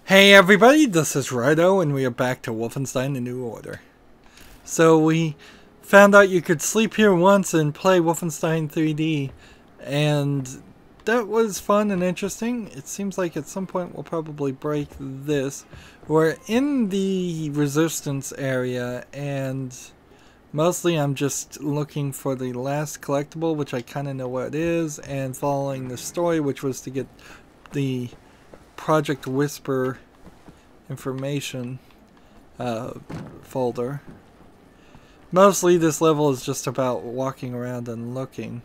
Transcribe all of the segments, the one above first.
Hey everybody, this is Rydo and we are back to Wolfenstein: The New Order. So we found out you could sleep here once and play Wolfenstein 3D, and that was fun and interesting. It seems like at some point we'll probably break this. We're in the resistance area and mostly I'm just looking for the last collectible, which I kind of know what it is, and following the story, which was to get the Project Whisper information folder. Mostly this level is just about walking around and looking.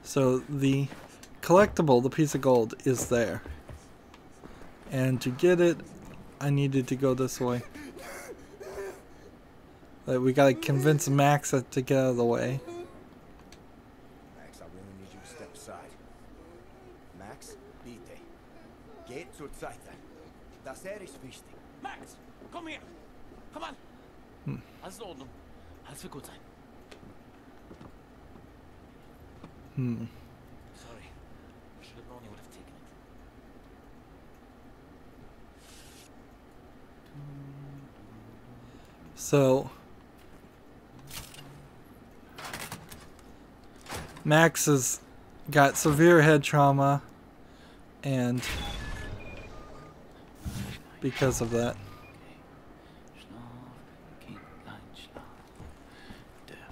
So the collectible, the piece of gold, is there. And to get it, I needed to go this way. But we gotta convince Max to get out of the way. Max, I really need you to step aside. Max, bitte. Geht zur Seite. Das ist wichtig. Max, komm her. Komm an. Alles in Ordnung. Alles wird gut sein. Sorry. I should have known you would have taken it. So Max has got severe head trauma, and because of that.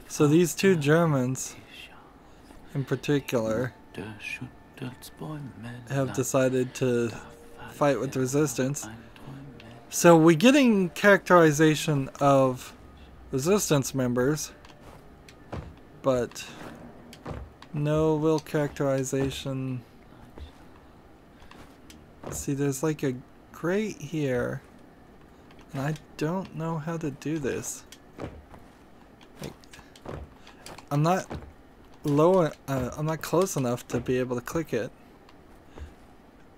So these two Germans in particular have decided to fight with the resistance. So we're getting characterization of resistance members, but no real characterization. See, there's like a grate here, and I don't know how to do this. Like, I'm not low. I'm not close enough to be able to click it.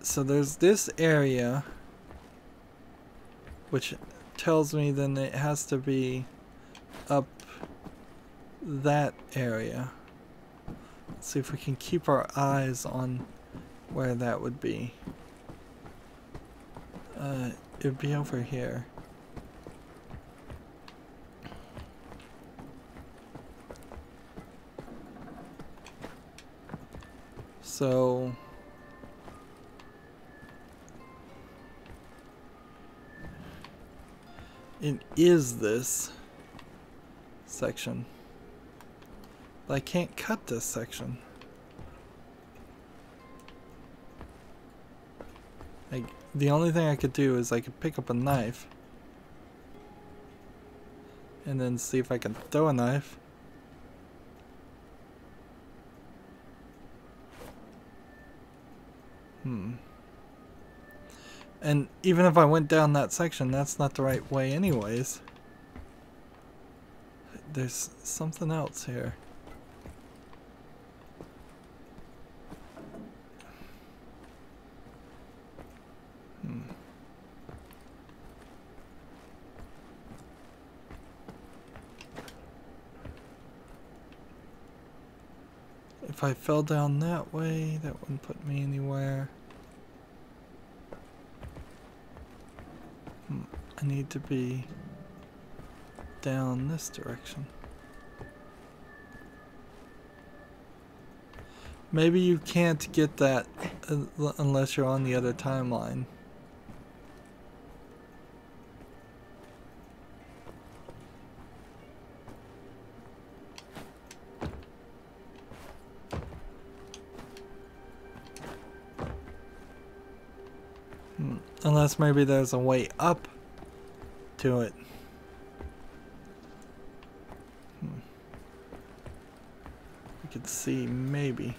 So there's this area, which tells me then it has to be up that area. Let's see if we can keep our eyes on where that would be. It would be over here. So it is this section, but I can't cut this section. Like, the only thing I could do is I could pick up a knife and then see if I can throw a knife. And even if I went down that section, that's not the right way anyways. There's something else here. If I fell down that way, that wouldn't put me anywhere. I need to be down this direction. Maybe you can't get that unless you're on the other timeline. Unless maybe there's a way up to it. We could see maybe.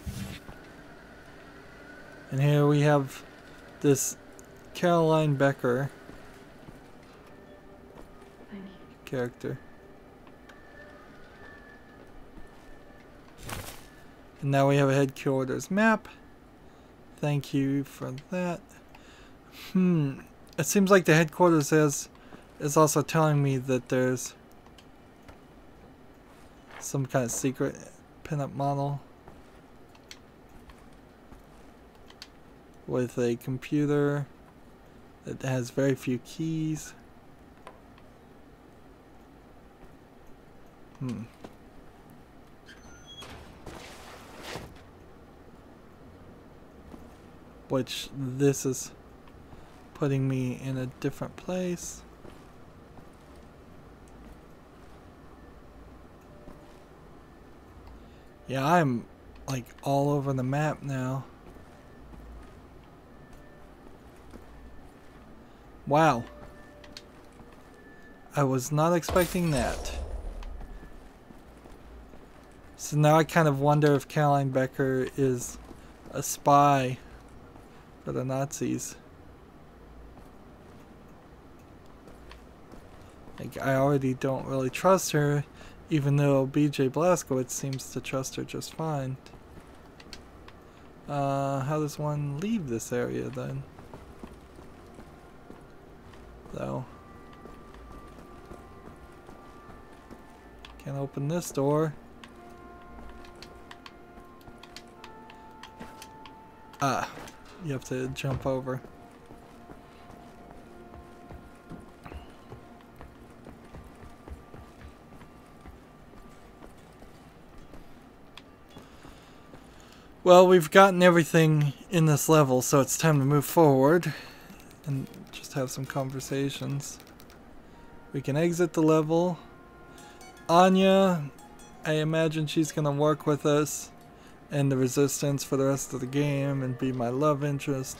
And here we have this Caroline Becker character. And now we have a headquarters map. Thank you for that. It seems like the headquarters is also telling me that there's some kind of secret pinup model with a computer It has very few keys. Which this is putting me in a different place. Yeah, I'm like all over the map now. Wow. I was not expecting that. So now I kind of wonder if Caroline Becker is a spy for the Nazis. Like, I already don't really trust her, even though BJ Blazkowicz seems to trust her just fine. How does one leave this area then? Though. Can't open this door. Ah, you have to jump over. Well, we've gotten everything in this level, so it's time to move forward and just have some conversations. We can exit the level. Anya, I imagine she's going to work with us and the Resistance for the rest of the game and be my love interest.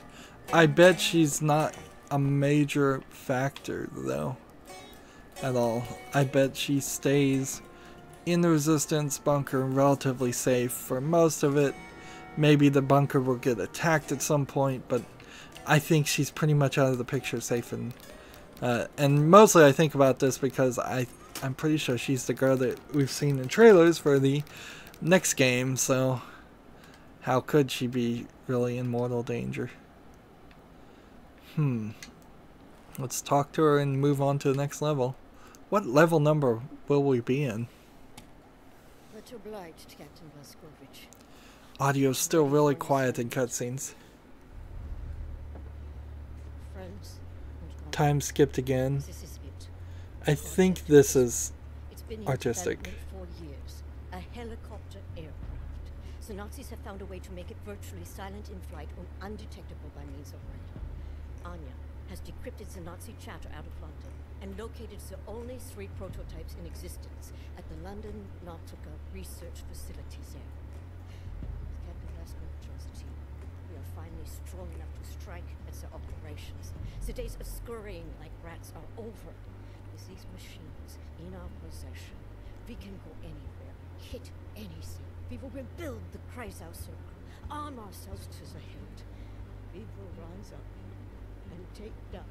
I bet she's not a major factor, though, at all. I bet she stays in the Resistance bunker relatively safe for most of it. Maybe the bunker will get attacked at some point, but I think she's pretty much out of the picture safe. And mostly I think about this because I'm pretty sure she's the girl that we've seen in trailers for the next game, so how could she be really in mortal danger? Let's talk to her and move on to the next level. What level number will we be in? Much obliged, Captain Blazkowicz. Audio's still really quiet in cutscenes. Friends. Time skipped again. I think this is artistic. For years. A helicopter aircraft. The Nazis have found a way to make it virtually silent in flight and undetectable by means of radar. Anya has decrypted the Nazi chatter out of London and located the only 3 prototypes in existence at the London Nautica research facilities there. Captain Blazkowicz joins the team. We are finally strong enough to strike at their operations. The days of scurrying like rats are over. With these machines in our possession, we can go anywhere, hit anything. We will rebuild the Kreisau Circle, arm ourselves to the hilt. We will rise up and take down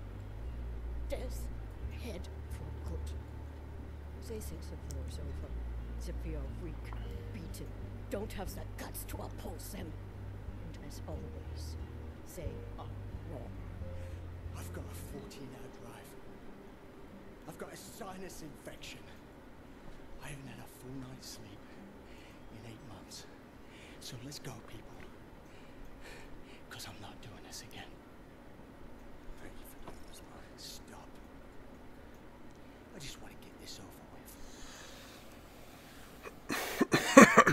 death head for good. They think the war's over, that we are weak, beaten, don't have the guts to oppose them. And as always, they are wrong. I've got a 14-hour drive. I've got a sinus infection. I haven't had a full night's sleep in 8 months. So let's go, people. Because I'm not doing this again. Thank you for doing this, man. Stop. I just want to get this over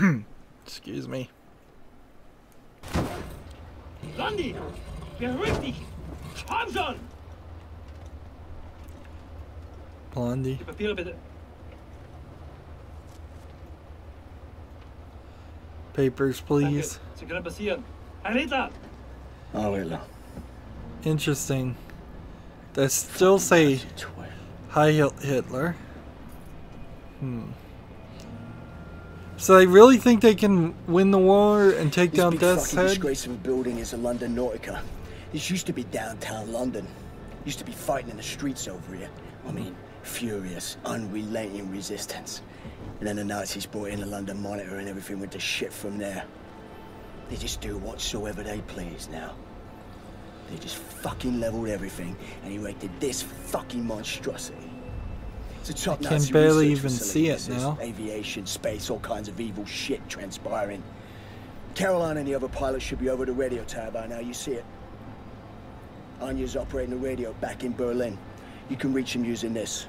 with. Excuse me. Blondie! Beruhig dich! Komm schon! Blondie. Die Papiere bitte. Papers, please. Danke. Sie können passieren. Herr Hitler! Oh, Hitler. Interesting. They still say Heil Hitler. So they really think they can win the war and take down Death's This Head? disgrace of a building is the London Nautica. This used to be downtown London. Used to be fighting in the streets over here. I mean, furious, unrelenting resistance. And then the Nazis brought in the London Monitor and everything went to shit from there. They just do whatsoever they please now. They just fucking leveled everything and erected this fucking monstrosity. It's a top I can Nazi barely research even see it facility. now. Aviation, space, all kinds of evil shit transpiring. Caroline and the other pilots should be over the radio tower by now. You see it? Anya's operating a radio back in Berlin. You can reach him using this.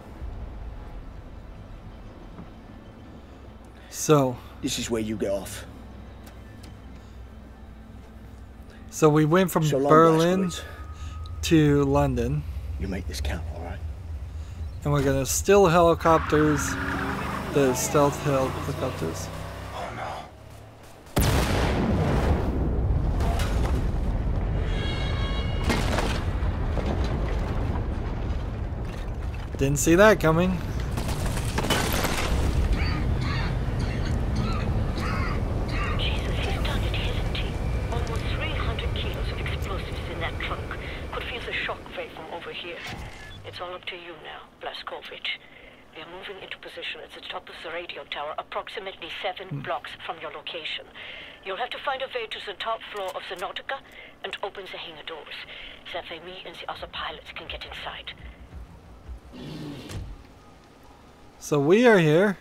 So... This is where you get off. So we went from So long, Berlin Blazkowicz. to London. You make this count, alright? And we're gonna steal helicopters. The stealth helicopters. Oh no. Didn't see that coming. Jesus, he's done it, hasn't he? Almost 300 kilos of explosives in that trunk. Could feel the shock wave from over here. It's all up to you now, Blazkowicz. We are moving into position at the top of the radio tower, approximately 7 blocks from your location. You'll have to find a way to the top floor of the Nautica and open the hangar doors. That way me and the other pilots can get inside. So we are here,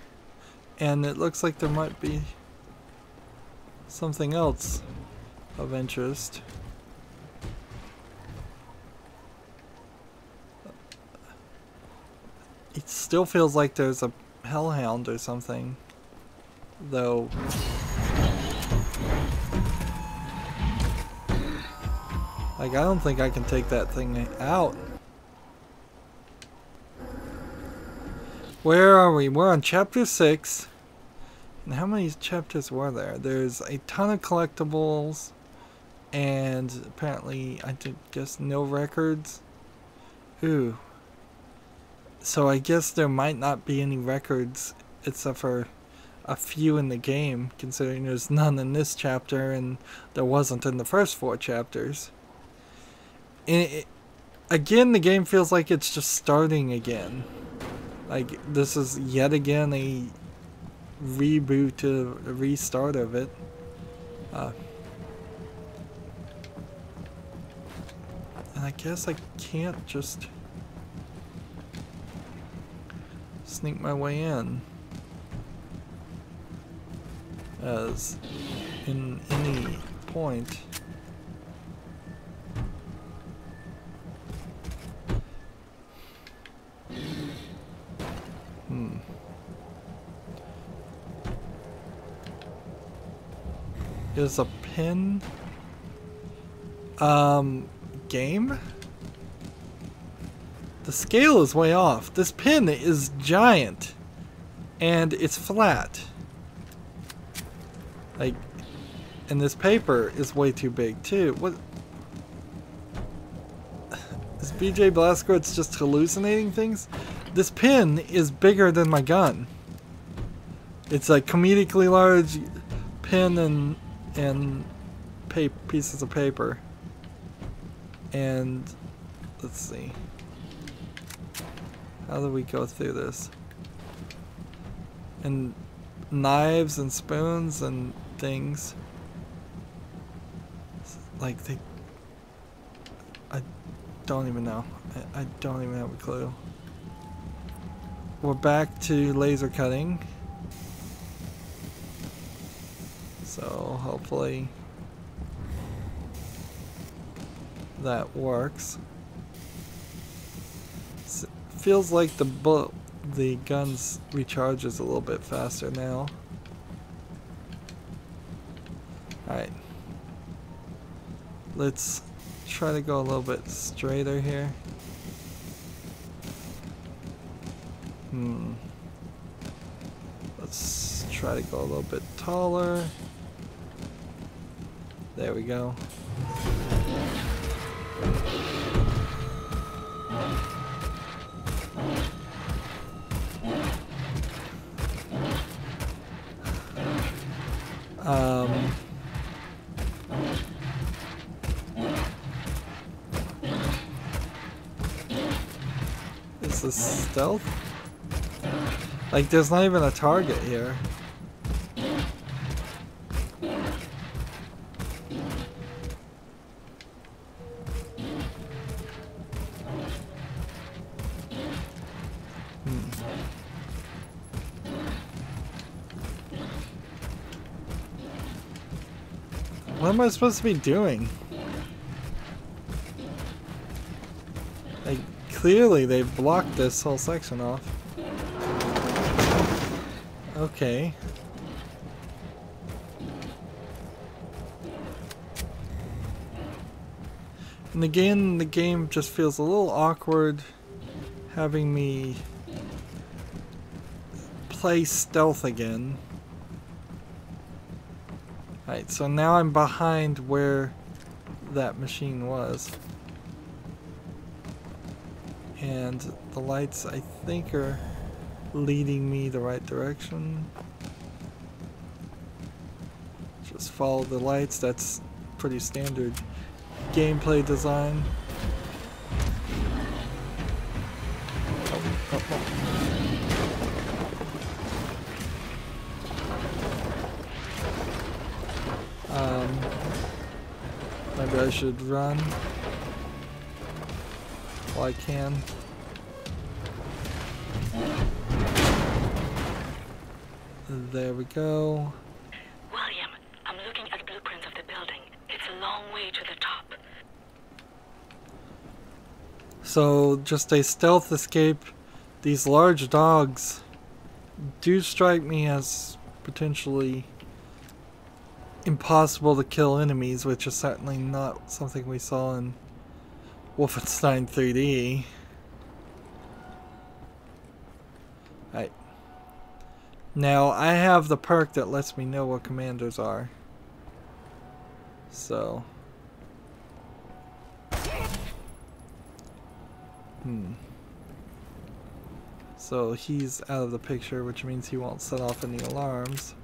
and it looks like there might be something else of interest. It still feels like there's a hellhound or something, though. Like, I don't think I can take that thing out. Where are we? We're on chapter 6. And how many chapters were there? There's a ton of collectibles. And apparently, I guess no records. Ooh. So I guess there might not be any records except for a few in the game, considering there's none in this chapter and there wasn't in the first 4 chapters. And again, the game feels like it's just starting again. Like, this is yet again a reboot, a restart of it. And I guess I can't just sneak my way in as in any point. Is a pin game? The scale is way off. This pin is giant and it's flat. Like, and this paper is way too big too. What is BJ Blazkowicz just hallucinating things? This pin is bigger than my gun. It's a comedically large pin and pieces of paper. And let's see. How do we go through this? And knives and spoons and things. Like I don't even know. I don't even have a clue. We're back to laser cutting. So hopefully that works. Feels like the gun's recharges a little bit faster now. Alright. Let's try to go a little bit straighter here. Let's try to go a little bit taller. There we go. Is this stealth? Like, there's not even a target here. What am I supposed to be doing? Like, clearly they've blocked this whole section off. Okay. And again, the game just feels a little awkward having me play stealth again. Alright, so now I'm behind where that machine was. And the lights, I think, are leading me the right direction. Just follow the lights, that's pretty standard gameplay design. Maybe I should run while I can. There we go. William, I'm looking at blueprints of the building. It's a long way to the top. So, just a stealth escape. These large dogs do strike me as potentially impossible to kill enemies, which is certainly not something we saw in Wolfenstein 3D. Right. Now, I have the perk that lets me know what commanders are. So. So he's out of the picture, which means he won't set off any alarms.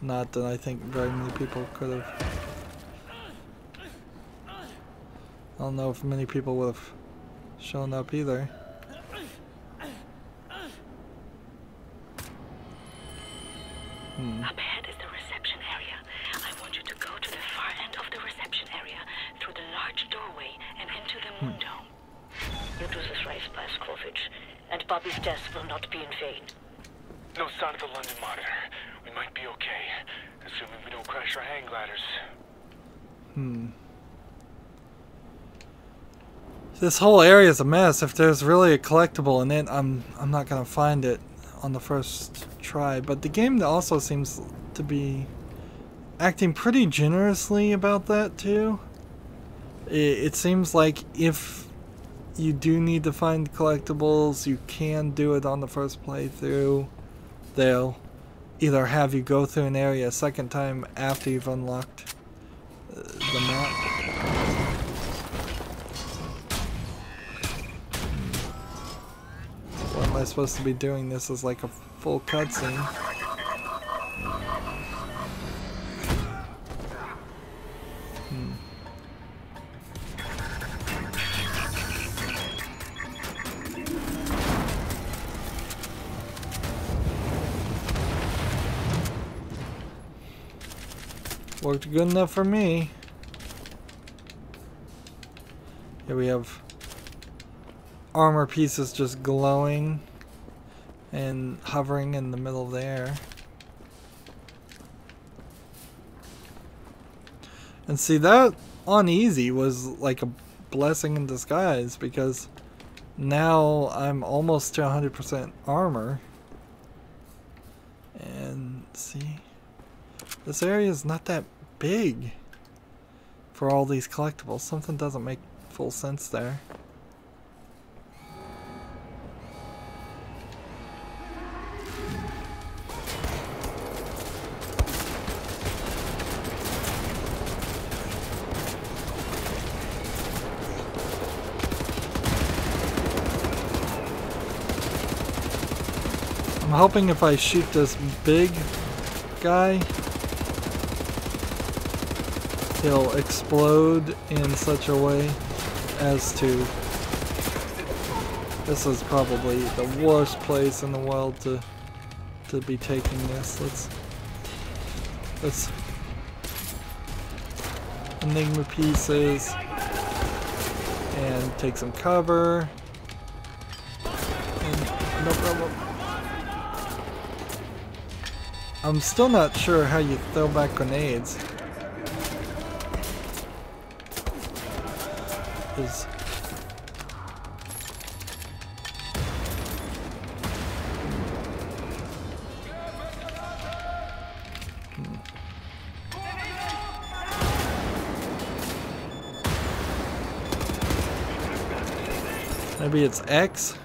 Not that I think very many people could have. I don't know if many people would have shown up either. Up ahead is the reception area. I want you to go to the far end of the reception area, through the large doorway and into the moon dome. You do this right, Blazkowicz, and Bobby's death will not be in vain. No sign of the London monitor. We might be okay, assuming we don't crash our hang gliders. This whole area is a mess. If there's really a collectible in it, I'm not gonna find it on the first try. But the game also seems to be acting pretty generously about that too. It seems like if you do need to find collectibles, you can do it on the first playthrough. They'll either have you go through an area a second time after you've unlocked the map. What am I supposed to be doing? This is like a full cutscene. Worked good enough for me. Here we have armor pieces just glowing and hovering in the middle of the air. And see, that on easy was like a blessing in disguise, because now I'm almost to 100% armor. And see, this area is not that big for all these collectibles. Something doesn't make full sense there. I'm hoping if I shoot this big guy, he'll explode in such a way as to... This is probably the worst place in the world to be taking this. Let's Enigma pieces and take some cover. And no problem. I'm still not sure how you throw back grenades. is. Maybe it's X?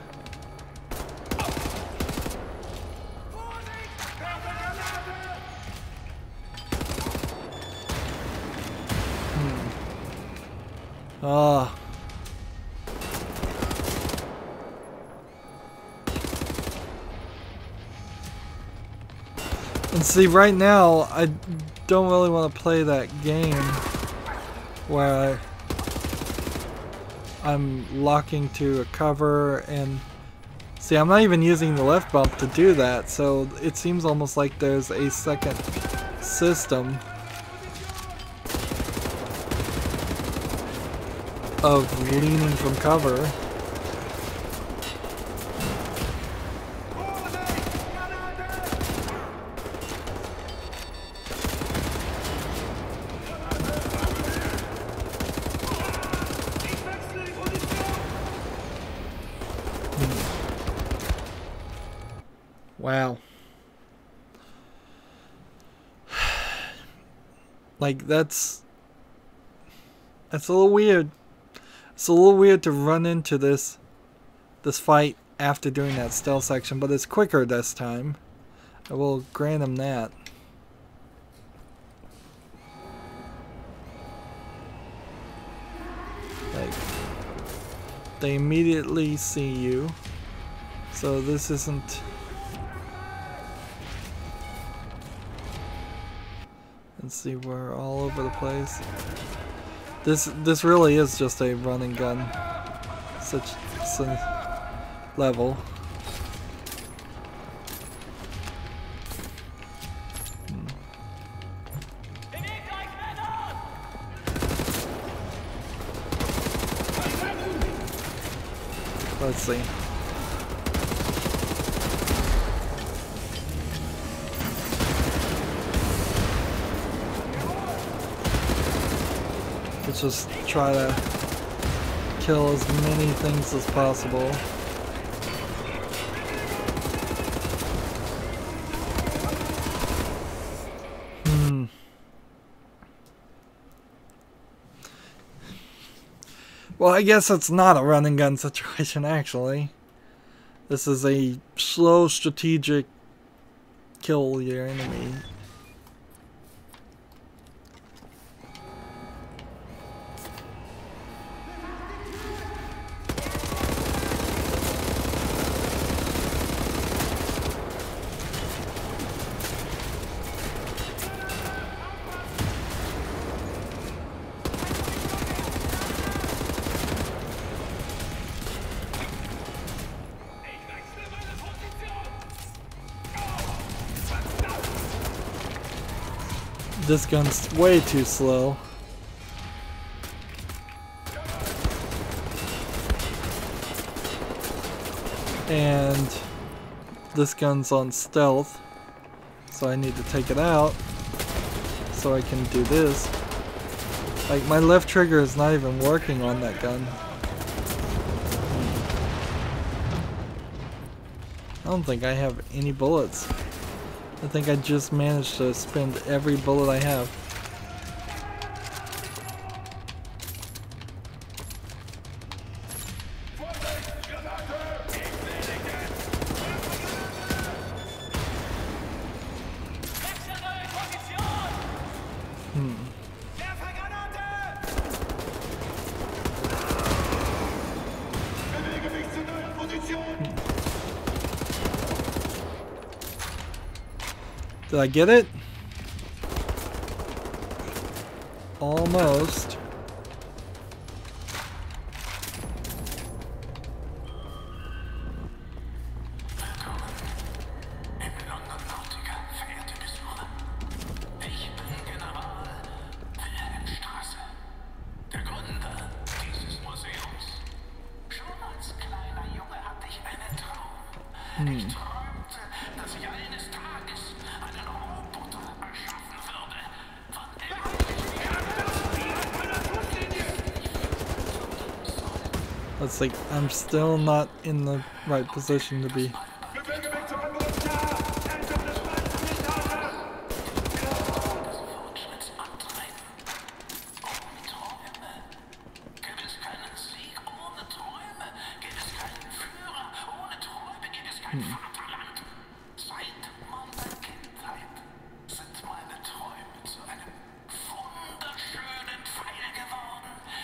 Ah. And see, right now, I don't really want to play that game where I'm locking to a cover and... See, I'm not even using the left bump to do that, so it seems almost like there's a second system of leaning from cover. Wow. Like, that's a little weird. It's a little weird to run into this fight after doing that stealth section, but it's quicker this time. I will grant him that. Like, they immediately see you, so this isn't... Let's see, we're all over the place. This really is just a run and gun such level. Let's see. Let's just try to kill as many things as possible. Well, I guess it's not a run and gun situation, actually. This is a slow, strategic kill your enemy. This gun's way too slow. And this gun's on stealth, so I need to take it out so I can do this. Like, my left trigger is not even working on that gun. I don't think I have any bullets. I think I just managed to spend every bullet I have. Did I get it? Almost. Let's see, I'm still not in the right position to be.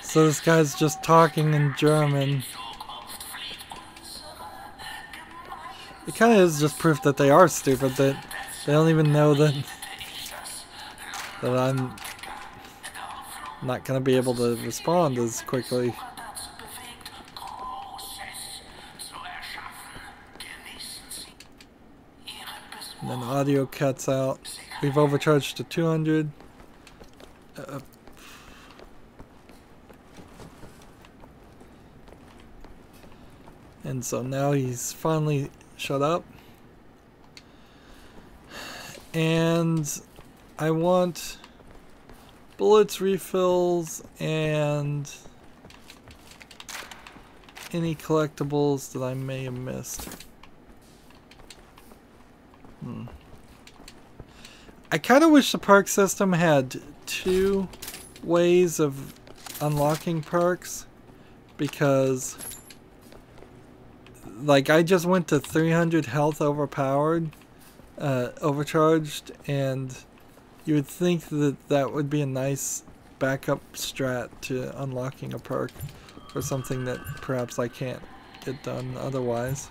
So this guy's just talking in German. It kind of is just proof that they are stupid, that they don't even know that I'm not going to be able to respond as quickly. And then the audio cuts out. We've overcharged to 200. And so now he's finally shut up. And I want bullets, refills, and any collectibles that I may have missed. I kind of wish the perk system had 2 ways of unlocking perks, because like I just went to 300 health overcharged, and you would think that that would be a nice backup strat to unlocking a perk or something that perhaps I can't get done otherwise.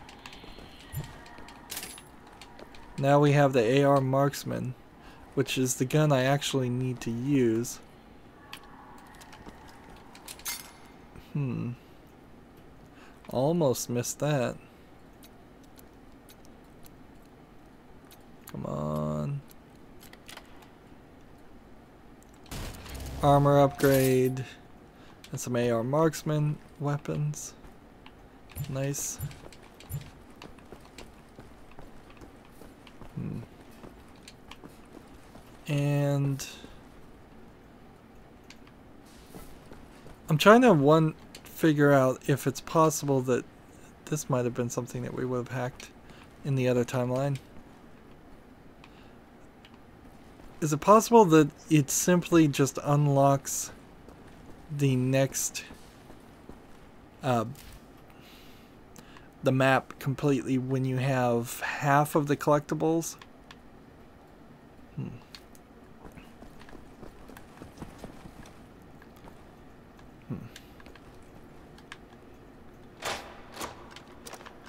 Now we have the AR Marksman, which is the gun I actually need to use. Almost missed that. Come on. Armor upgrade. And some AR Marksman weapons. Nice. And I'm trying to figure out if it's possible that this might have been something that we would have hacked in the other timeline. Is it possible that it simply just unlocks the next the map completely when you have half of the collectibles?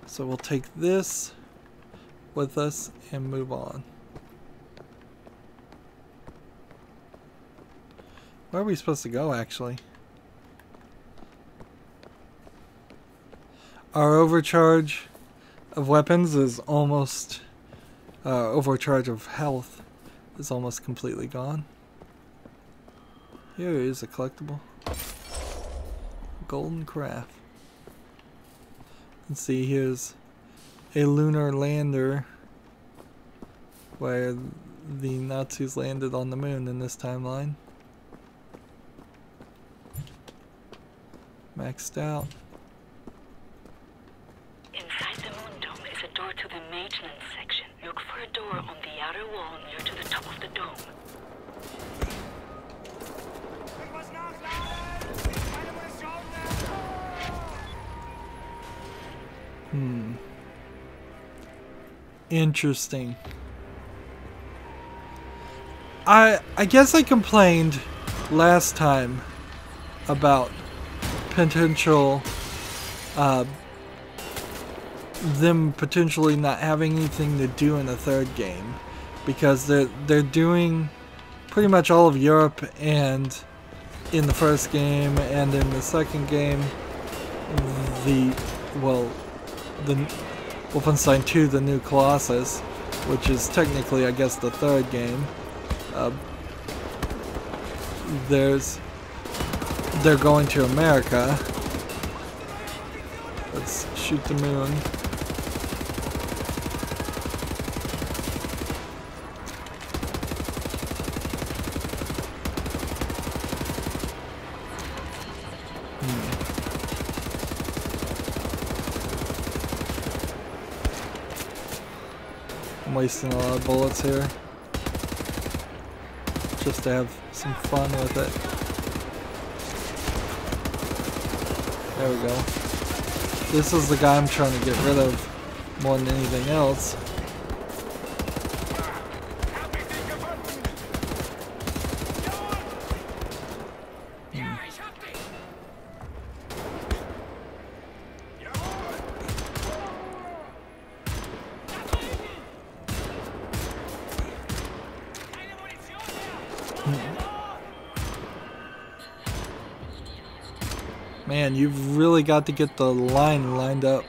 So we'll take this with us and move on. Where are we supposed to go, actually? Our overcharge of weapons is almost... overcharge of health is almost completely gone. Here is a collectible. Golden craft. Let's see, here's a lunar lander where the Nazis landed on the moon in this timeline. Maxed out. Inside the moon dome is a door to the maintenance section. Look for a door on the outer wall near to the top of the dome. Interesting. I guess I complained last time about potential them potentially not having anything to do in the third game, because they're doing pretty much all of Europe, and in the first game and in the second game the Wolfenstein 2, the New Colossus, which is technically, I guess, the third game. They're going to America. Let's shoot the moon. I'm wasting a lot of bullets here. Just to have some fun with it. There we go. This is the guy I'm trying to get rid of more than anything else. Man, you've really got to get the line lined up.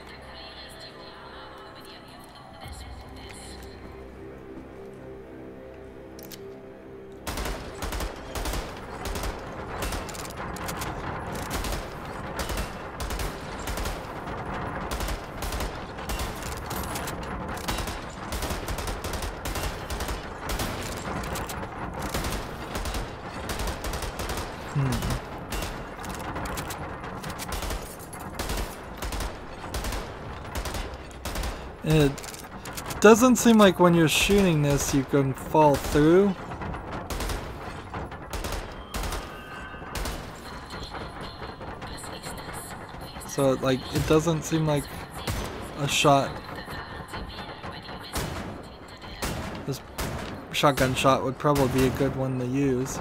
It doesn't seem like when you're shooting this you can fall through. So like it doesn't seem like a shot. This shotgun shot would probably be a good one to use.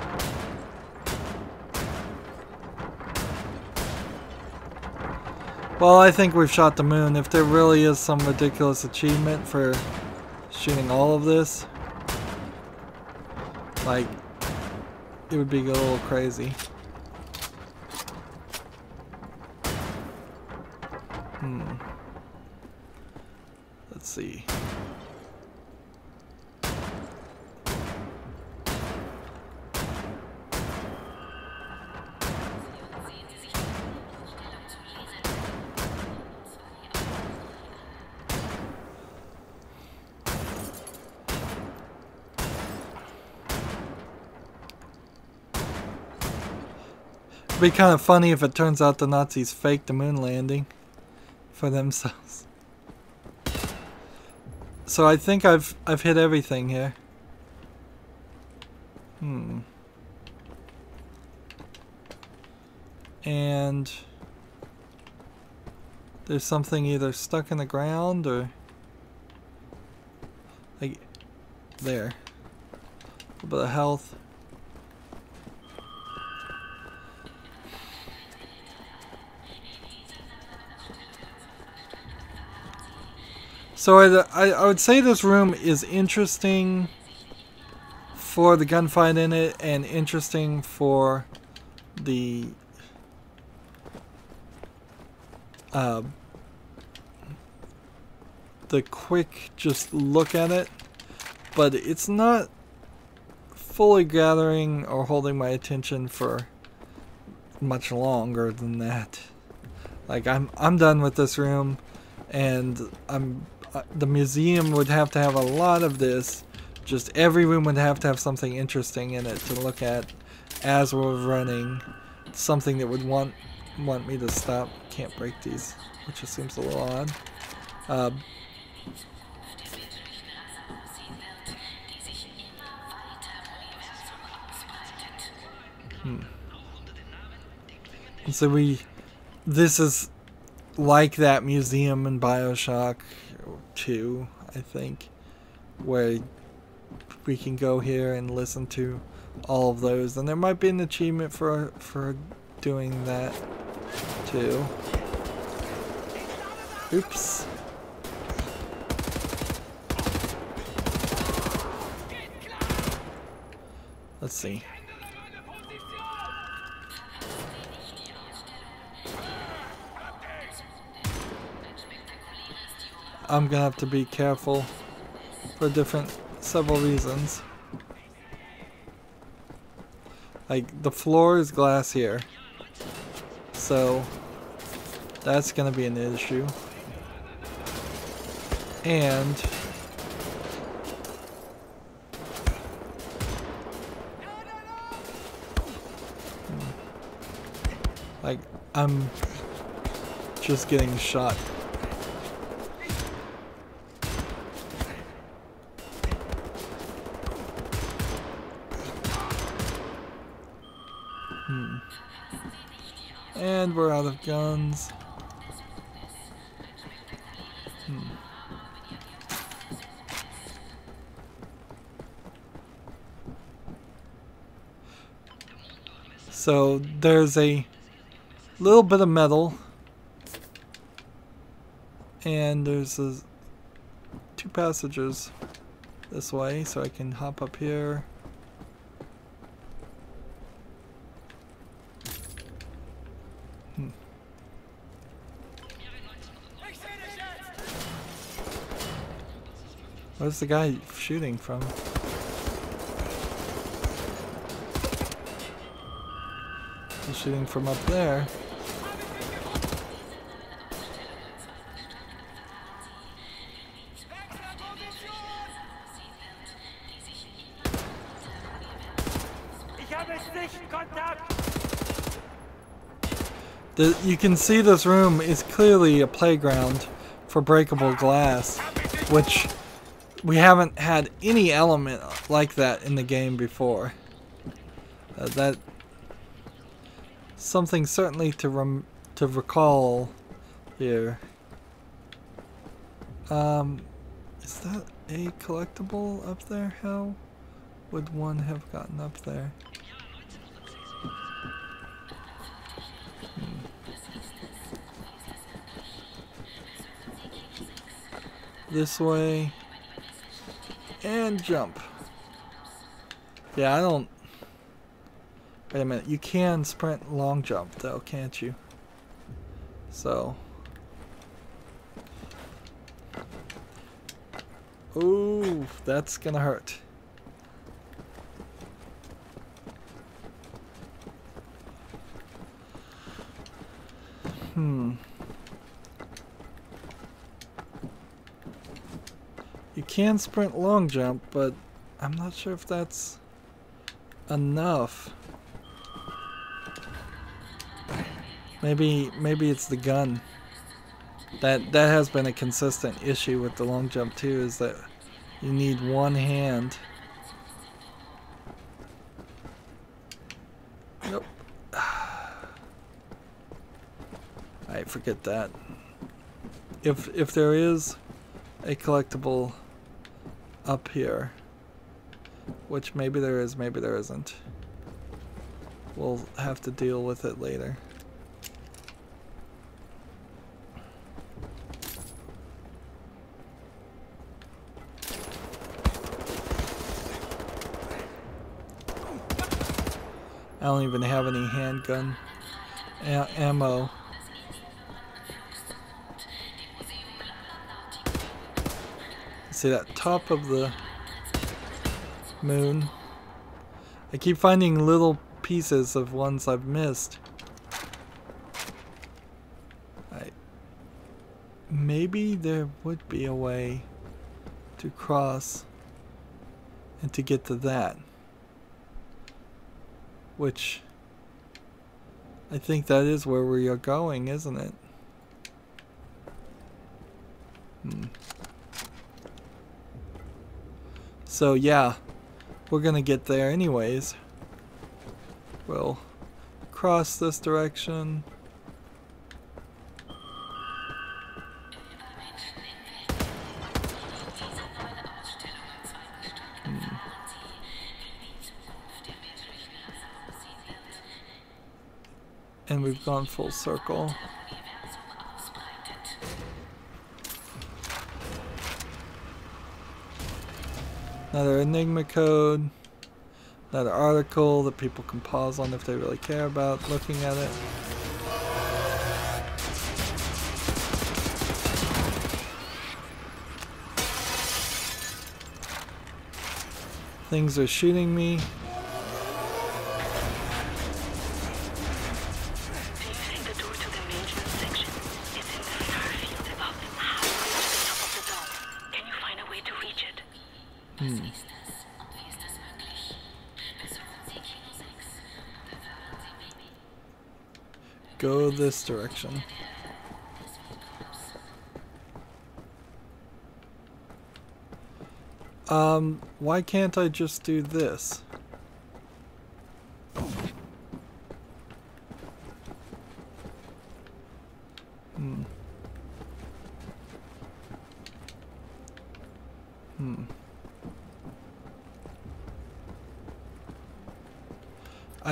Well, I think we've shot the moon. If there really is some ridiculous achievement for shooting all of this, like, it would be a little crazy. Let's see. It'd be kind of funny if it turns out the Nazis faked the moon landing for themselves. So I think I've hit everything here. And there's something either stuck in the ground or like there. A little bit of health. So I would say this room is interesting for the gunfight in it, and interesting for the quick just look at it, but it's not fully gathering or holding my attention for much longer than that. Like I'm done with this room, and the museum would have to have a lot of this. Just every room would have to have something interesting in it to look at as we're running. Something that would want me to stop. Can't break these, which just seems a little odd. And so this is like that museum in BioShock 2, I think, where we can go here and listen to all of those, and there might be an achievement for doing that too. Oops. Let's see. I'm gonna have to be careful for several reasons. Like, the floor is glass here, so that's gonna be an issue. And like, I'm just getting shot. And we're out of guns. So there's a little bit of metal, and there's two passages this way, so I can hop up here. Where's the guy shooting from? He's shooting from up there. You can see this room is clearly a playground for breakable glass, which we haven't had any element like that in the game before. That something certainly to recall here. Is that a collectible up there? How would one have gotten up there? This way. And jump. Yeah, I don't... Wait a minute. You can sprint long jump though, can't you? So... Ooh, that's gonna hurt. You can sprint long jump, but I'm not sure if that's enough. Maybe it's the gun. That has been a consistent issue with the long jump too, is that you need one hand. Nope. I forget that. If there is a collectible up here, which maybe there is, maybe there isn't. We'll have to deal with it later. I don't even have any handgun ammo. See that top of the moon? I keep finding little pieces of ones I've missed. Maybe there would be a way to cross and to get to that. Which I think that is where we are going, isn't it? So yeah, we're gonna get there anyways. We'll cross this direction. And we've gone full circle. Another Enigma code. Another article that people can pause on if they really care about looking at it. Things are shooting me. Go this direction. Why can't I just do this?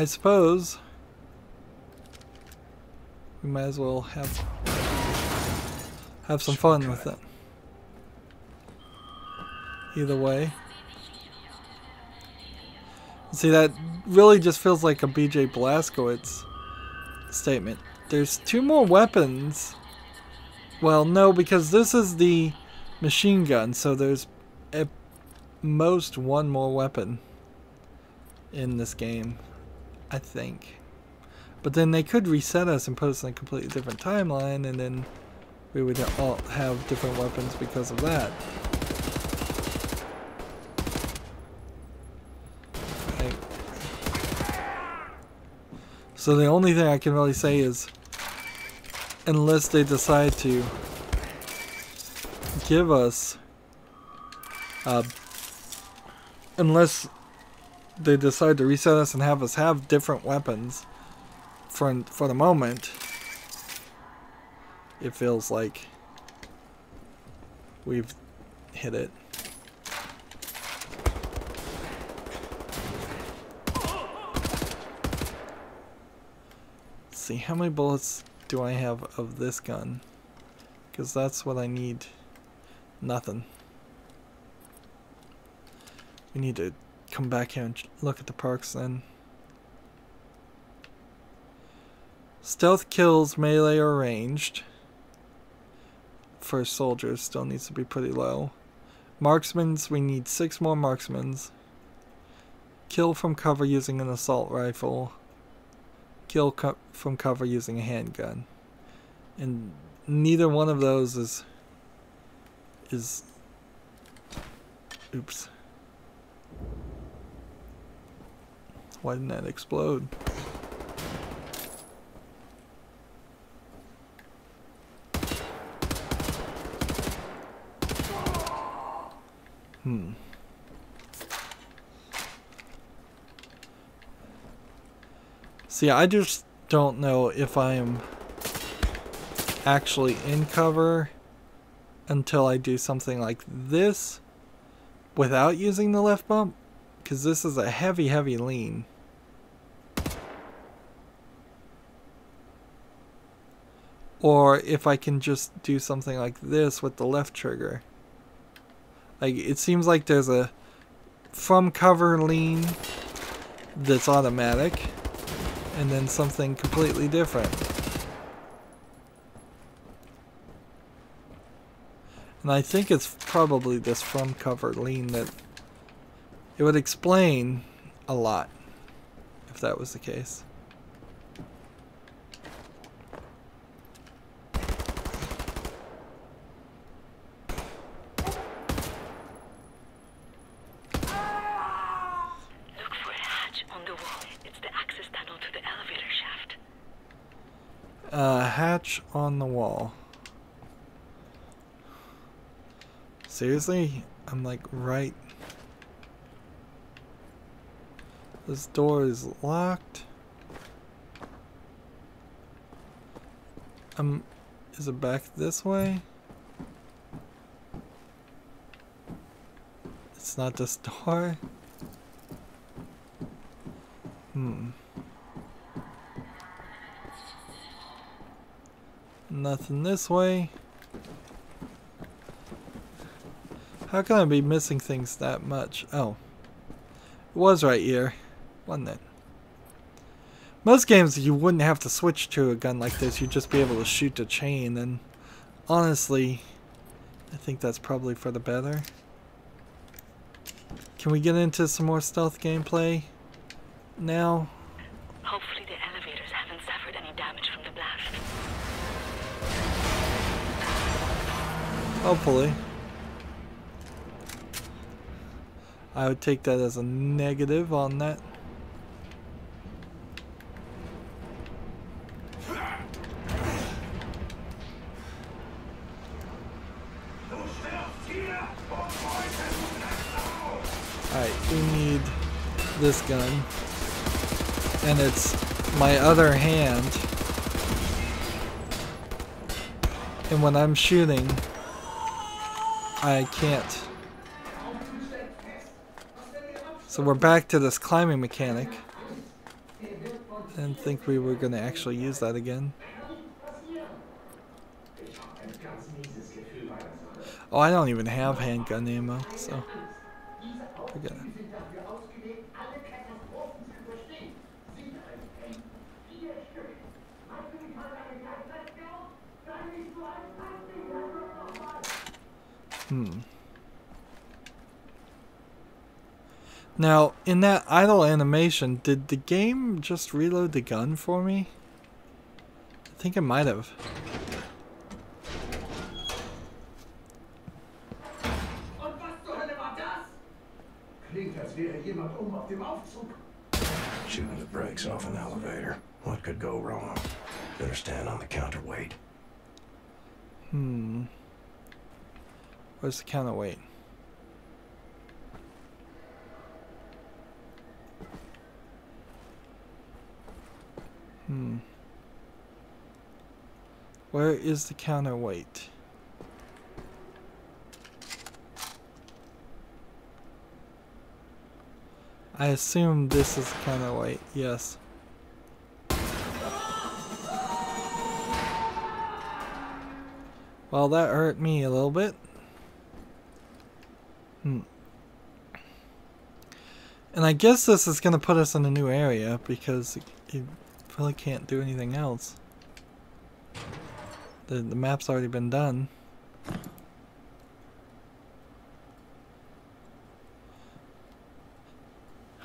I suppose we might as well have some fun with it. Either way. See, that really just feels like a BJ Blazkowicz statement. There's 2 more weapons. Well, no, because this is the machine gun, so there's at most 1 more weapon in this game, I think. But then they could reset us and put us in a completely different timeline, and then we would all have different weapons because of that. So the only thing I can really say is, unless they decide to give us, unless they decide to reset us and have us have different weapons for the moment, it feels like we've hit it. See, how many bullets do I have of this gun? Because that's what I need. Nothing. We need to come back here and look at the perks then. Stealth kills melee or ranged. For soldiers still needs to be pretty low. Marksmans, we need 6 more marksmans. Kill from cover using an assault rifle. Kill from cover using a handgun. And neither one of those is oops. Why didn't that explode? See, I just don't know if I am actually in cover until I do something like this without using the left bump, because this is a heavy lean. Or if I can just do something like this with the left trigger. Like, it seems like there's a from cover lean that's automatic, and then something completely different. And I think it's probably this from cover lean that it would explain a lot if that was the case. Hatch on the wall. Seriously? I'm like right. This door is locked. Is it back this way? It's not this door. Nothing this way. How can I be missing things that much? Oh. It was right here, wasn't it? Most games you wouldn't have to switch to a gun like this. You'd just be able to shoot the chain, and honestly, I think that's probably for the better. Can we get into some more stealth gameplay now? Hopefully the elevators haven't suffered any damage from the blast. Hopefully. I would take that as a negative on that. Alright, we need this gun. And it's my other hand. And when I'm shooting, I can't. So we're back to this climbing mechanic. I didn't think we were going to actually use that again. Oh, I don't even have handgun ammo, so forget it. Now, in that idle animation, did the game just reload the gun for me? I think it might have. Shooting the brakes off an elevator. What could go wrong? Better stand on the counterweight. Where's the counterweight? Where is the counterweight? I assume this is the counterweight, yes. Well, that hurt me a little bit. And I guess this is going to put us in a new area because you really can't do anything else. The map's already been done.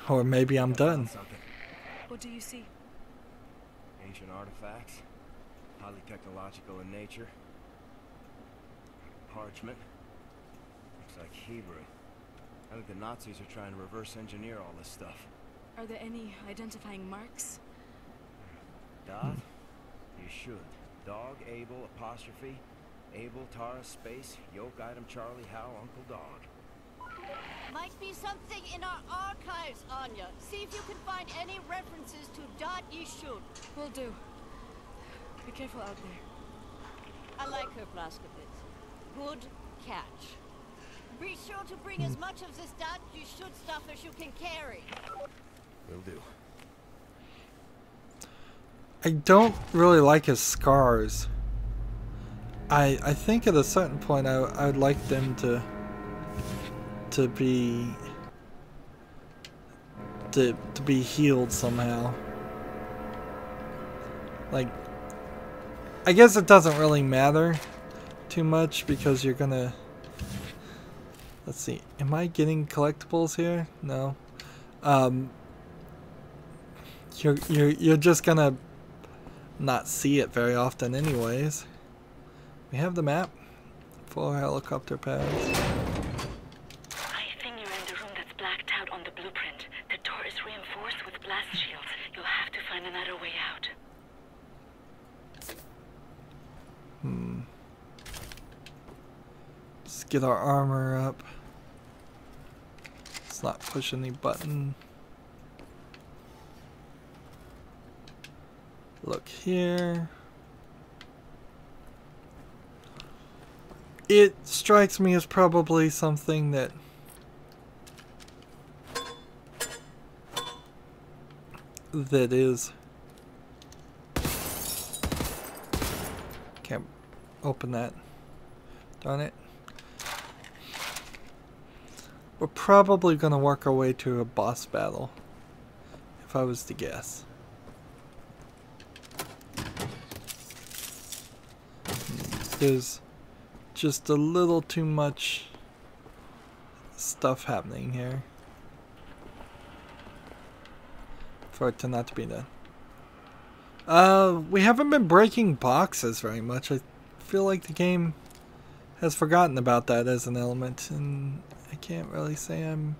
Or maybe I'm done. What do you see? Ancient artifacts, highly technological in nature. Parchment. Looks like Hebrew. I think the Nazis are trying to reverse engineer all this stuff. Are there any identifying marks? Dot? You should. Dog, Abel, apostrophe. Abel, Tara, space, yoke, item, Charlie, Hal, Uncle Dog. Might be something in our archives, Anya. See if you can find any references to Dot Yishun. Will do. Be careful out there. I like her, Blaskovitz. Good catch. Be sure to bring as much of this Dot Yishun stuff as you can carry. Will do. I don't really like his scars. I think at a certain point I would like them to be healed somehow. Like, I guess it doesn't really matter too much because you're gonna, let's see, am I getting collectibles here? No. You're just gonna not see it very often anyways. We have the map. 4 helicopter pads. I think you're in the room that's blacked out on the blueprint. The door is reinforced with blast shields. You'll have to find another way out. Let's get our armor up. Let's not push any button. Look here. It strikes me as probably something that is. Can't open that. Darn it. We're probably gonna work our way to a boss battle, if I was to guess. There's just a little too much stuff happening here for it to not be done. We haven't been breaking boxes very much. I feel like the game has forgotten about that as an element, and I can't really say I'm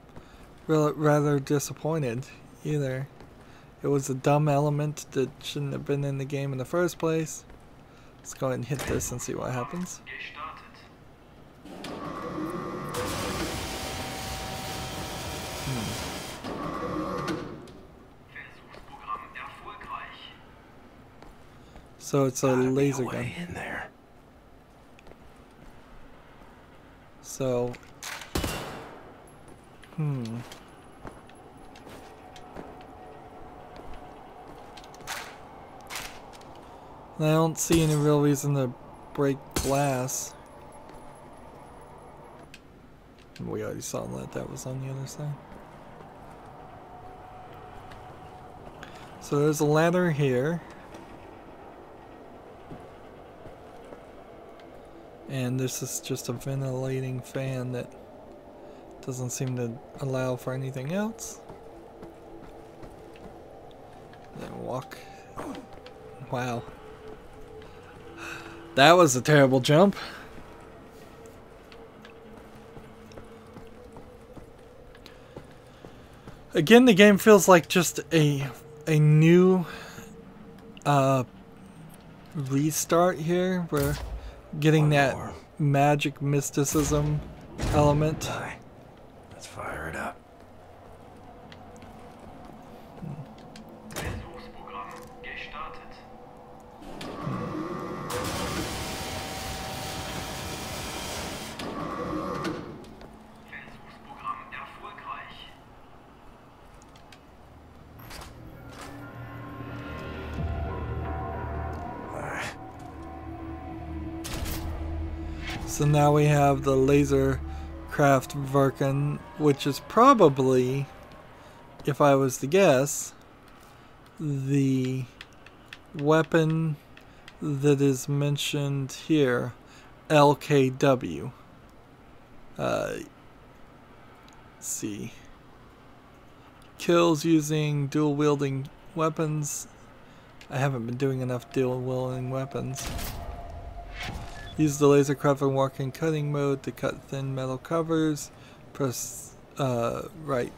rather disappointed either. It was a dumb element that shouldn't have been in the game in the first place. Let's go ahead and hit this and see what happens. So it's a laser gun. In there. So, And I don't see any real reason to break glass. We already saw that was on the other side. So there's a ladder here. And this is just a ventilating fan that doesn't seem to allow for anything else. Then walk. Wow. That was a terrible jump. Again, the game feels like just a new restart here. We're getting that magic mysticism element. Let's fire it up. So now we have the laser craft Verken, which is probably, if I was to guess, the weapon that is mentioned here, LKW. Let's see. Kills using dual wielding weapons. I haven't been doing enough dual wielding weapons. Use the laser craft and walk in cutting mode to cut thin metal covers. Press right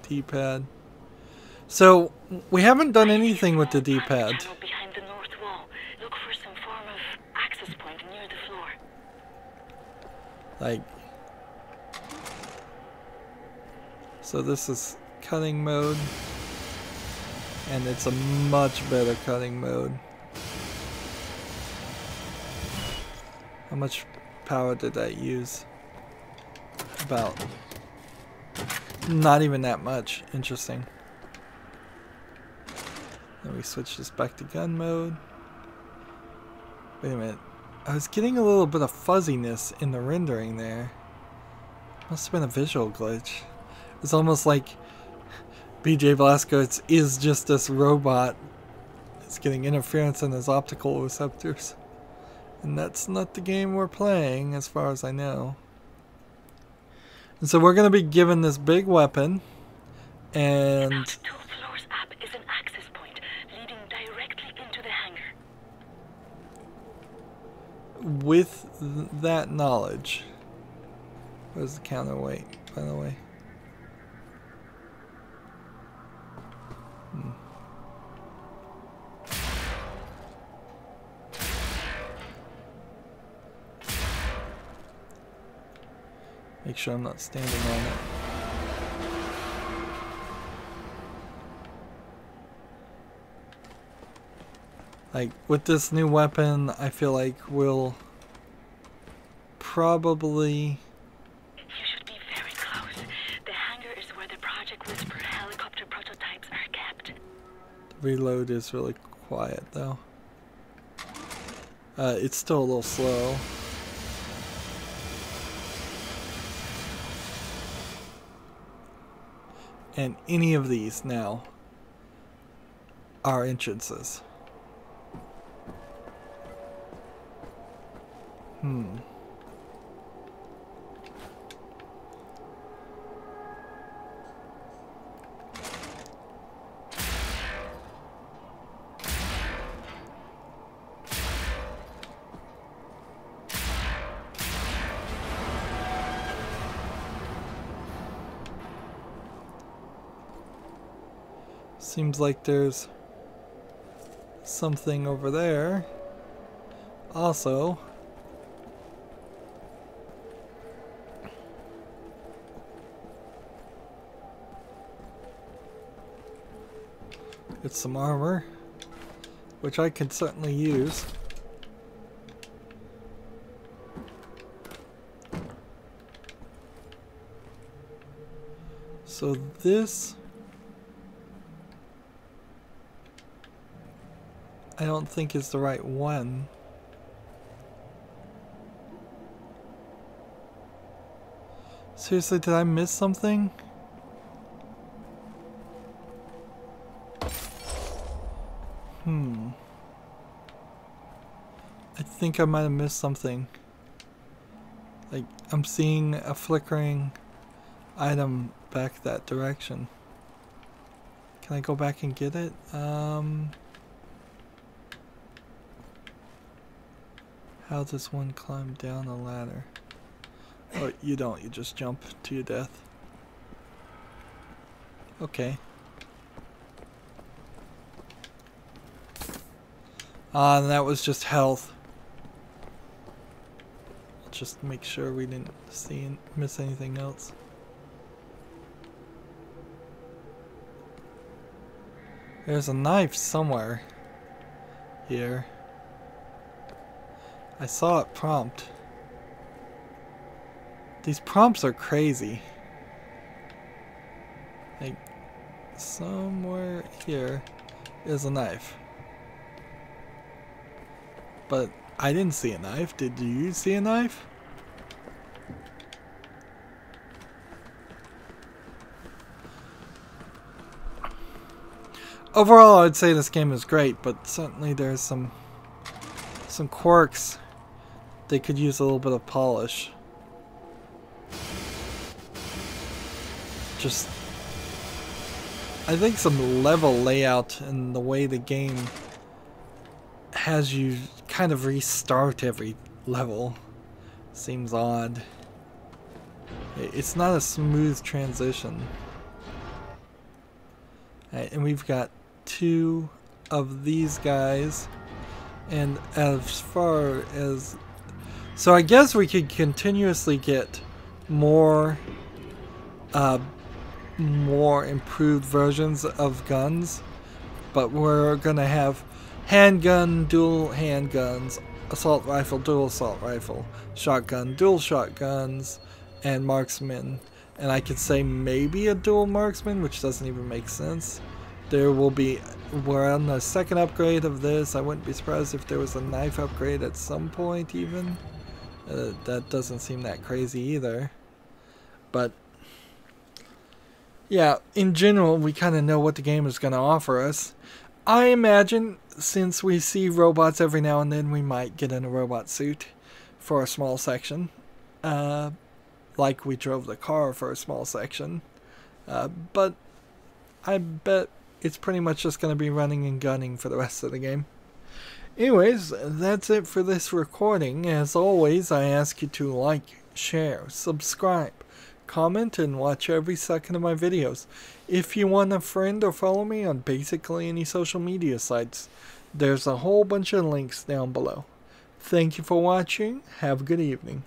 D-pad. So we haven't done anything with the D-pad. Behind the north wall. Look for some form of access point near the floor. Like, so this is cutting mode, and it's a much better cutting mode. How much power did that use? About not even that much. Interesting. Then we switch this back to gun mode. Wait a minute. I was getting a little bit of fuzziness in the rendering there. Must have been a visual glitch. It's almost like BJ Blazkowicz is just this robot. It's getting interference in his optical receptors. And that's not the game we're playing, as far as I know. And so we're going to be given this big weapon, and About 2 floors up is an access point leading directly into the hangar. with that knowledge, where's the counterweight, by the way? Make sure I'm not standing on it. Like, with this new weapon, I feel like we'll probably... You should be very close. The hangar is where the Project Whisper helicopter prototypes are kept. The reload is really quiet, though. It's still a little slow. And any of these now are entrances. Seems like there's something over there. Also, it's some armor, which I could certainly use. So this I don't think is the right one. Seriously, did I miss something? I think I might have missed something. Like, I'm seeing a flickering item back that direction. Can I go back and get it? How does one climb down a ladder? Oh, you don't. You just jump to your death. Okay. Ah, and that was just health. Just make sure we didn't miss anything else. There's a knife somewhere here. I saw it prompt. These prompts are crazy. Like, somewhere here is a knife. But I didn't see a knife. Did you see a knife? Overall, I'd say this game is great, but certainly there's some quirks. They could use a little bit of polish. Just, I think some level layout and the way the game has you kind of restart every level seems odd. It's not a smooth transition. Right, and we've got 2 of these guys, and as far as, so I guess we could continuously get more improved versions of guns, but we're gonna have handgun, dual handguns, assault rifle, dual assault rifle, shotgun, dual shotguns, and marksman. And I could say maybe a dual marksman, which doesn't even make sense. There will be, we're on the second upgrade of this. I wouldn't be surprised if there was a knife upgrade at some point even. That doesn't seem that crazy either. But yeah, in general, we kind of know what the game is going to offer us. I imagine, since we see robots every now and then, we might get in a robot suit for a small section. Like we drove the car for a small section. But I bet it's pretty much just going to be running and gunning for the rest of the game. Anyways, that's it for this recording. As always, I ask you to like, share, subscribe, comment, and watch every second of my videos. If you want a friend or follow me on basically any social media sites, there's a whole bunch of links down below. Thank you for watching. Have a good evening.